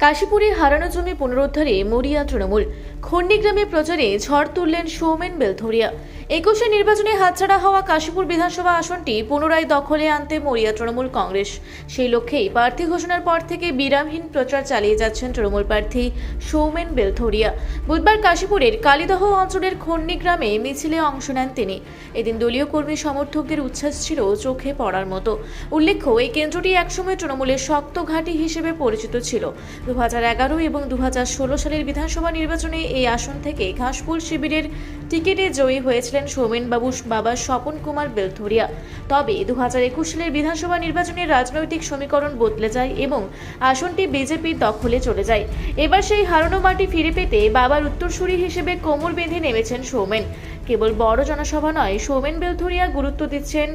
কাশীপুরে হারানো জমি পুনরুদ্ধারে মরিয়া তৃণমূল। খন্ডিগ্রামে প্রচারে ঝড় তুললেন সৌমেন বেলথরিয়া। 21 নির্বাচনে হাতছাড়া হওয়া কাশীপুর বিধানসভা আসনটি পুনরায় দখলে আনতে মরিয়া তৃণমূল কংগ্রেস। সেই লক্ষ্যেই প্রার্থী ঘোষণার পর থেকে বিরামহীন প্রচার চালিয়ে যাচ্ছেন তৃণমূল প্রার্থী সৌমেন বেলথরিয়া। বুধবার কাশীপুরের কালীদহ অঞ্চলের খন্ডিগ্রামে মিছিলে অংশ নেন তিনি। এদিন দলীয় কর্মী সমর্থকদের উচ্ছ্বাস ছিল চোখে পড়ার মতো। উল্লেখ্য, এই কেন্দ্রটি একসময় তৃণমূলের শক্ত ঘাঁটি হিসেবে পরিচিত ছিল। 2011 এবং 2016 সালের বিধানসভা নির্বাচনে এই আসন থেকে ঘাসফুল শিবিরের টিকিটে জয়ী হয়েছিলেন সৌমেন বাবুর বাবা স্বপন কুমার বেলথরিয়া। তবে 2021 সালের বিধানসভা নির্বাচনের রাজনৈতিক সমীকরণ বদলে যায় এবং আসনটি বিজেপির দখলে চলে যায়। এবার সেই হারানো মাটি ফিরে পেতে বাবার উত্তরসূরি হিসেবে কোমর বেঁধে নেমেছেন সৌমেন। কেবল বড় জনসভা নয়, সৌমেন বেলথরিয়া গুরুত্ব দিচ্ছেন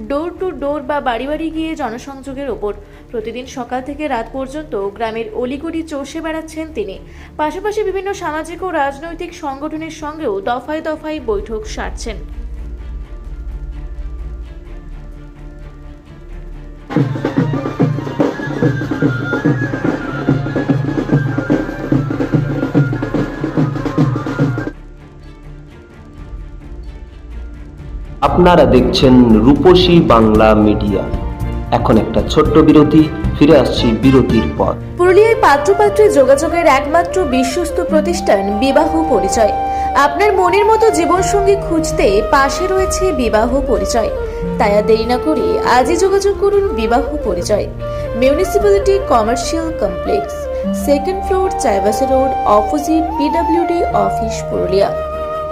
ডোর টু ডোর বা বাড়ি বাড়ি গিয়ে জনসংযোগের ওপর। প্রতিদিন সকাল থেকে রাত পর্যন্ত গ্রামের অলিগলি চষে বেড়াচ্ছেন তিনি। পাশাপাশি বিভিন্ন সামাজিক ও রাজনৈতিক সংগঠনের সঙ্গেও দফায় দফায় বৈঠক সারছেন। আপনারা দেখছেন রূপসী বাংলা মিডিয়া। এখন একটা ছোট্ট বিরতি, ফিরে আসছি বিরতির পর। পুরুলিয়ায় পাত্রপাত্রী যোগাযোগের একমাত্র বিশ্বস্ত প্রতিষ্ঠান বিবাহ পরিচয়। আপনার মনের মতো জীবনসঙ্গী খুঁজতে পাশে রয়েছে বিবাহ পরিচয়। তাই আর দেরি না করে আজই যোগাযোগ করুন বিবাহ পরিচয়। Municipality commercial complex, 2nd floor, Chaibasa road, opposite PWD office, Purulia.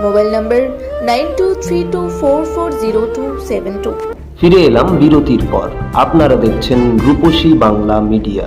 Mobile নম্বর 9232440272। ফিরে এলাম বিরতির পর। আপনারা দেখছেন রূপসী বাংলা মিডিয়া।